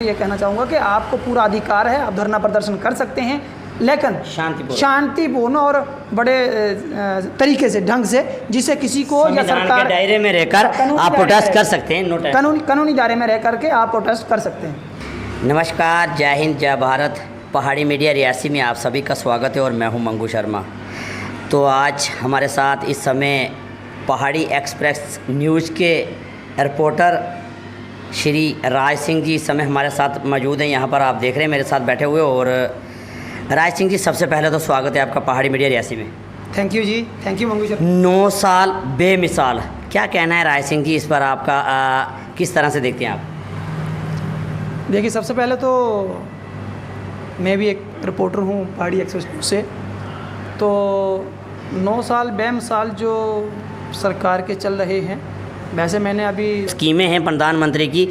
ये कहना चाहूँगा कि आपको पूरा अधिकार है, आप धरना प्रदर्शन कर सकते हैं, लेकिन शांतिपूर्ण और बड़े तरीके से, ढंग से, जिससे किसी को या सरकार के दायरे में रहकर आप प्रोटेस्ट कर सकते हैं। कानूनी दायरे में रह करके आप प्रोटेस्ट कर सकते हैं। नमस्कार, जय हिंद, जय भारत। पहाड़ी मीडिया रियासी में आप सभी का स्वागत है और मैं हूं मंगू शर्मा। तो आज हमारे साथ इस समय पहाड़ी एक्सप्रेस न्यूज़ के रिपोर्टर श्री राज सिंह जी इस समय हमारे साथ मौजूद हैं। यहाँ पर आप देख रहे हैं मेरे साथ बैठे हुए। और राज सिंह जी, सबसे पहले तो स्वागत है आपका पहाड़ी मीडिया रियासी में। Thank you ji, thank you Mangu Sharma. 9 साल बेमिसाल, क्या कहना है राज सिंह जी इस पर आपका? किस तरह से देखते हैं आप? देखिए, सबसे पहले तो मैं भी एक रिपोर्टर हूँ पहाड़ी एक्सप्रेस से। तो 9 साल बेमिसाल जो सरकार के चल रहे हैं, वैसे मैंने अभी स्कीमें हैं प्रधानमंत्री की,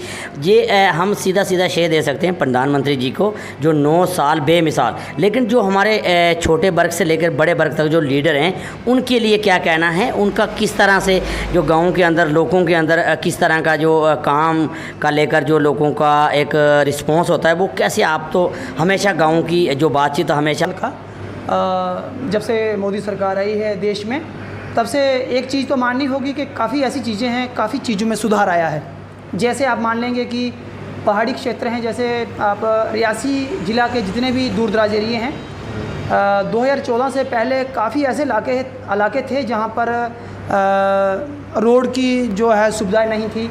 ये हम सीधा शेयर दे सकते हैं प्रधानमंत्री जी को, जो 9 साल बेमिसाल। लेकिन जो हमारे छोटे वर्ग से लेकर बड़े वर्ग तक जो लीडर हैं, उनके लिए क्या कहना है? उनका किस तरह से जो गाँव के अंदर, लोगों के अंदर किस तरह का जो काम का लेकर जो लोगों का एक रिस्पॉन्स होता है, वो कैसे? आप तो हमेशा गाँव की जो बातचीत हमेशा जब से मोदी सरकार आई है देश में, तब से एक चीज़ तो माननी होगी कि काफ़ी ऐसी चीज़ें हैं, काफ़ी चीज़ों में सुधार आया है। जैसे आप मान लेंगे कि पहाड़ी क्षेत्र हैं, जैसे आप रियासी ज़िला के जितने भी दूर दराज एरिए हैं, 2014 से पहले काफ़ी ऐसे इलाके थे जहाँ पर रोड की जो है सुविधाएं नहीं थी।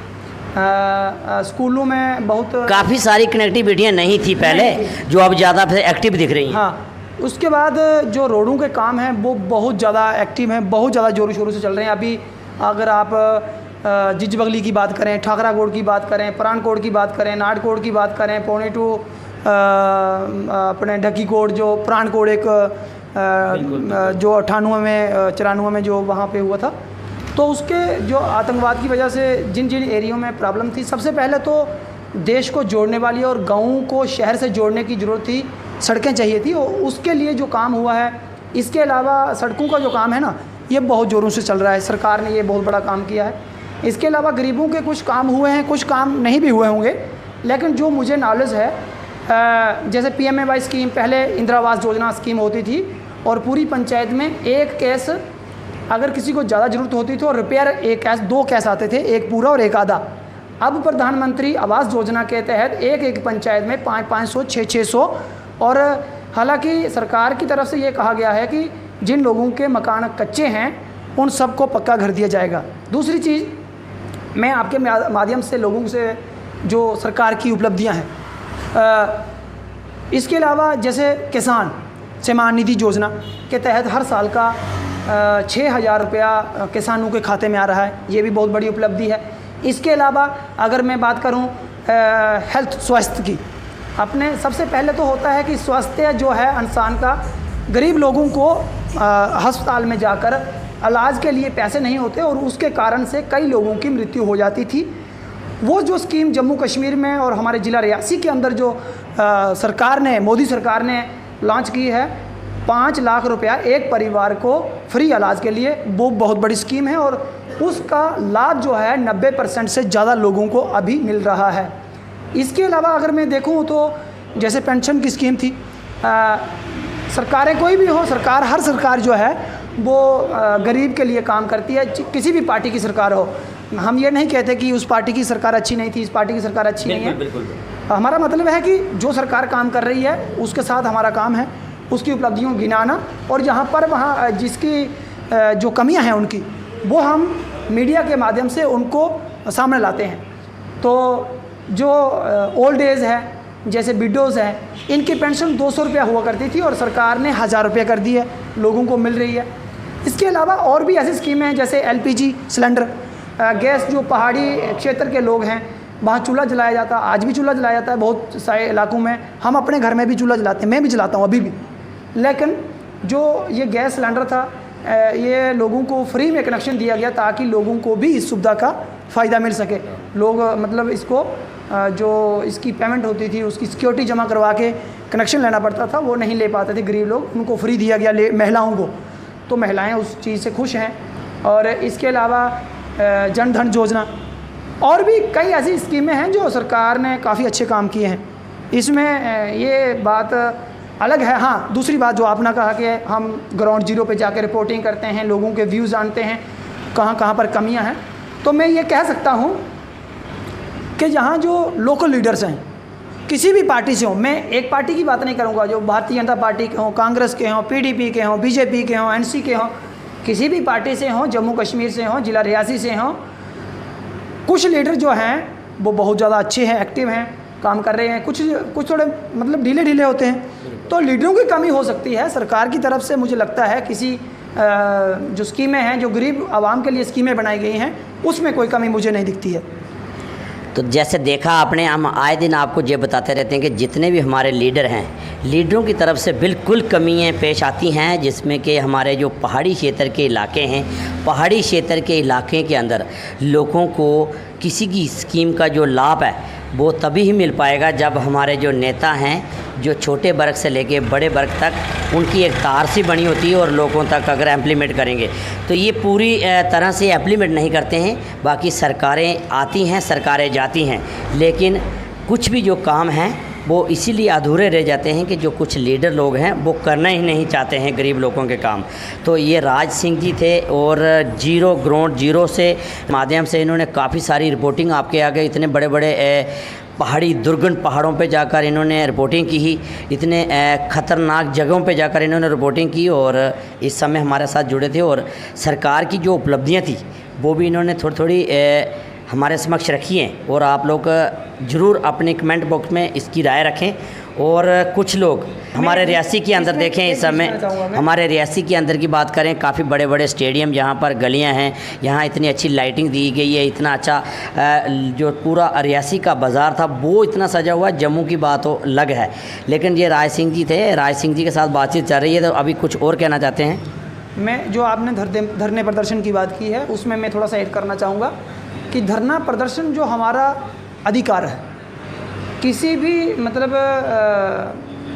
स्कूलों में बहुत काफ़ी सारी कनेक्टिविटियाँ नहीं थी पहले, जो अब ज़्यादा एक्टिव दिख रही हैं। हाँ, उसके बाद जो रोडों के काम हैं वो बहुत ज़्यादा एक्टिव हैं, बहुत ज़्यादा जोरों शोरों से चल रहे हैं। अभी अगर आप जिज बगली की बात करें, ठाकरा कोट की बात करें, परान कोट की बात करें, नाट कोट की बात करें, पौने टू अपने ढकी कोट, जो प्राण कोट एक जो 98 में 94 में जो वहाँ पे हुआ था, तो उसके जो आतंकवाद की वजह से जिन जिन एरियो में प्रॉब्लम थी, सबसे पहले तो देश को जोड़ने वाली और गाँव को शहर से जोड़ने की ज़रूरत थी, सड़कें चाहिए थी, और उसके लिए जो काम हुआ है। इसके अलावा सड़कों का जो काम है ना, ये बहुत ज़ोरों से चल रहा है, सरकार ने ये बहुत बड़ा काम किया है। इसके अलावा गरीबों के कुछ काम हुए हैं, कुछ काम नहीं भी हुए होंगे, लेकिन जो मुझे नॉलेज है, जैसे PMAY स्कीम, पहले इंदिरा आवास योजना स्कीम होती थी, और पूरी पंचायत में एक केस, अगर किसी को ज़्यादा ज़रूरत होती थी, और रिपेयर एक केस, 2 केस आते थे, एक पूरा और एक आधा। अब प्रधानमंत्री आवास योजना के तहत एक पंचायत में 500, 600, और हालांकि सरकार की तरफ से ये कहा गया है कि जिन लोगों के मकान कच्चे हैं उन सबको पक्का घर दिया जाएगा। दूसरी चीज़, मैं आपके माध्यम से लोगों से जो सरकार की उपलब्धियां हैं, इसके अलावा जैसे किसान सम्मान निधि योजना के तहत हर साल का 6,000 रुपया किसानों के खाते में आ रहा है, ये भी बहुत बड़ी उपलब्धि है। इसके अलावा अगर मैं बात करूं हेल्थ, स्वास्थ्य की, अपने सबसे पहले तो होता है कि स्वास्थ्य जो है इंसान का, गरीब लोगों को अस्पताल में जाकर इलाज के लिए पैसे नहीं होते, और उसके कारण से कई लोगों की मृत्यु हो जाती थी। वो जो स्कीम जम्मू कश्मीर में और हमारे ज़िला रियासी के अंदर जो सरकार ने, मोदी सरकार ने लॉन्च की है, 5 लाख रुपया एक परिवार को फ्री इलाज के लिए, वो बहुत बड़ी स्कीम है, और उसका लाभ जो है 90% से ज़्यादा लोगों को अभी मिल रहा है। इसके अलावा अगर मैं देखूं तो जैसे पेंशन की स्कीम थी, सरकारें कोई भी हो, हर सरकार जो है वो गरीब के लिए काम करती है, किसी भी पार्टी की सरकार हो। हम ये नहीं कहते कि उस पार्टी की सरकार अच्छी नहीं थी, इस पार्टी की सरकार अच्छी नहीं है। बिल्कुल। हमारा मतलब है कि जो सरकार काम कर रही है उसके साथ हमारा काम है, उसकी उपलब्धियों को गिनाना, और जहाँ पर वहाँ जिसकी जो कमियाँ हैं उनकी, वो हम मीडिया के माध्यम से उनको सामने लाते हैं। तो जो ओल्ड एज है, जैसे विडोज़ हैं, इनकी पेंशन 200 रुपया हुआ करती थी, और सरकार ने 1000 रुपये कर दी है, लोगों को मिल रही है। इसके अलावा और भी ऐसी स्कीमें हैं, जैसे LPG सिलेंडर गैस, जो पहाड़ी क्षेत्र के लोग हैं वहाँ चूल्हा जलाया जाता है, आज भी चूल्हा जलाया जाता है बहुत सारे इलाकों में। हम अपने घर में भी चूल्हा जलाते हैं, मैं भी जलाता हूँ अभी भी। लेकिन जो ये गैस सिलेंडर था, ये लोगों को फ्री में कनेक्शन दिया गया ताकि लोगों को भी इस सुविधा का फ़ायदा मिल सके। लोग मतलब इसको जो इसकी पेमेंट होती थी, उसकी सिक्योरिटी जमा करवा के कनेक्शन लेना पड़ता था, वो नहीं ले पाते थे गरीब लोग, उनको फ्री दिया गया महिलाओं को, तो महिलाएं उस चीज़ से खुश हैं। और इसके अलावा जन धन योजना, और भी कई ऐसी स्कीमें हैं जो सरकार ने काफ़ी अच्छे काम किए हैं। इसमें ये बात अलग है। हाँ, दूसरी बात जो आपने कहा कि हम ग्राउंड जीरो पे जाकर रिपोर्टिंग करते हैं, लोगों के व्यूज़ जानते हैं, कहाँ कहाँ पर कमियां हैं। तो मैं ये कह सकता हूँ कि यहाँ जो लोकल लीडर्स हैं, किसी भी पार्टी से हों, मैं एक पार्टी की बात नहीं करूँगा, जो भारतीय जनता पार्टी के हों, कांग्रेस के हों, PDP के हों, BJP के हों, NC के हों, किसी भी पार्टी से हों, जम्मू कश्मीर से हों, जिला रियासी से हों, कुछ लीडर जो हैं वो बहुत ज़्यादा अच्छे हैं, एक्टिव हैं, काम कर रहे हैं। कुछ थोड़े मतलब ढीले होते हैं। तो लीडरों की कमी हो सकती है। सरकार की तरफ से मुझे लगता है किसी जो स्कीमें हैं, जो गरीब आवाम के लिए स्कीमें बनाई गई हैं, उसमें कोई कमी मुझे नहीं दिखती है। तो जैसे देखा आपने, हम आए दिन आपको ये बताते रहते हैं कि जितने भी हमारे लीडर हैं, लीडरों की तरफ से बिल्कुल कमियां पेश आती हैं, जिसमें कि हमारे जो पहाड़ी क्षेत्र के इलाके हैं, पहाड़ी क्षेत्र के इलाके के अंदर लोगों को किसी की स्कीम का जो लाभ है वो तभी ही मिल पाएगा जब हमारे जो नेता हैं, जो छोटे वर्ग से लेके बड़े वर्ग तक उनकी एक तार सी बनी होती है और लोगों तक अगर इम्प्लीमेंट करेंगे तो ये पूरी तरह से इम्प्लीमेंट नहीं करते हैं। बाकी सरकारें आती हैं, सरकारें जाती हैं, लेकिन कुछ भी जो काम हैं वो इसीलिए अधूरे रह जाते हैं कि जो कुछ लीडर लोग हैं वो करना ही नहीं चाहते हैं गरीब लोगों के काम। तो ये राज सिंह जी थे और ग्राउंड जीरो से माध्यम से इन्होंने काफ़ी सारी रिपोर्टिंग आपके आगे, इतने बड़े बड़े पहाड़ी दुर्गम पहाड़ों पे जाकर इन्होंने रिपोर्टिंग की, इतने ख़तरनाक जगहों पे जाकर इन्होंने रिपोर्टिंग की और इस समय हमारे साथ जुड़े थे। और सरकार की जो उपलब्धियाँ थी वो भी इन्होंने थोड़ी हमारे समक्ष रखी हैं। और आप लोग ज़रूर अपने कमेंट बॉक्स में इसकी राय रखें। और कुछ लोग हमारे रियासी के अंदर देखें, इस समय हमारे रियासी के अंदर की बात करें, काफ़ी बड़े बड़े स्टेडियम, जहाँ पर गलियाँ हैं, यहाँ इतनी अच्छी लाइटिंग दी गई है, इतना अच्छा जो पूरा रियासी का बाज़ार था वो इतना सजा हुआ। जम्मू की बात हो अलग है, लेकिन ये राज सिंह जी थे, राज सिंह जी के साथ बातचीत चल रही है। तो अभी कुछ और कहना चाहते हैं? मैं जो आपने धरने प्रदर्शन की बात की है उसमें मैं थोड़ा सा ऐड करना चाहूँगा कि धरना प्रदर्शन जो हमारा अधिकार है, किसी भी मतलब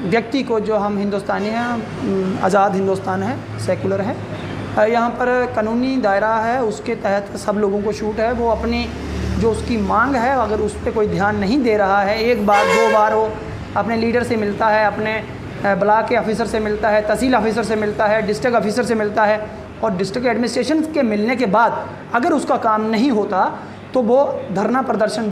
व्यक्ति को, जो हम हिंदुस्तानी हैं, आज़ाद हिंदुस्तान है, सेकुलर है, यहाँ पर कानूनी दायरा है, उसके तहत सब लोगों को छूट है। वो अपनी जो उसकी मांग है, अगर उस पर कोई ध्यान नहीं दे रहा है, एक बार दो बार वो अपने लीडर से मिलता है, अपने ब्लॉक के ऑफिसर से मिलता है, तहसील ऑफिसर से मिलता है, डिस्ट्रिक्ट ऑफिसर से मिलता है, और डिस्ट्रिक्ट एडमिनिस्ट्रेशन के मिलने के बाद अगर उसका काम नहीं होता तो वो धरना प्रदर्शन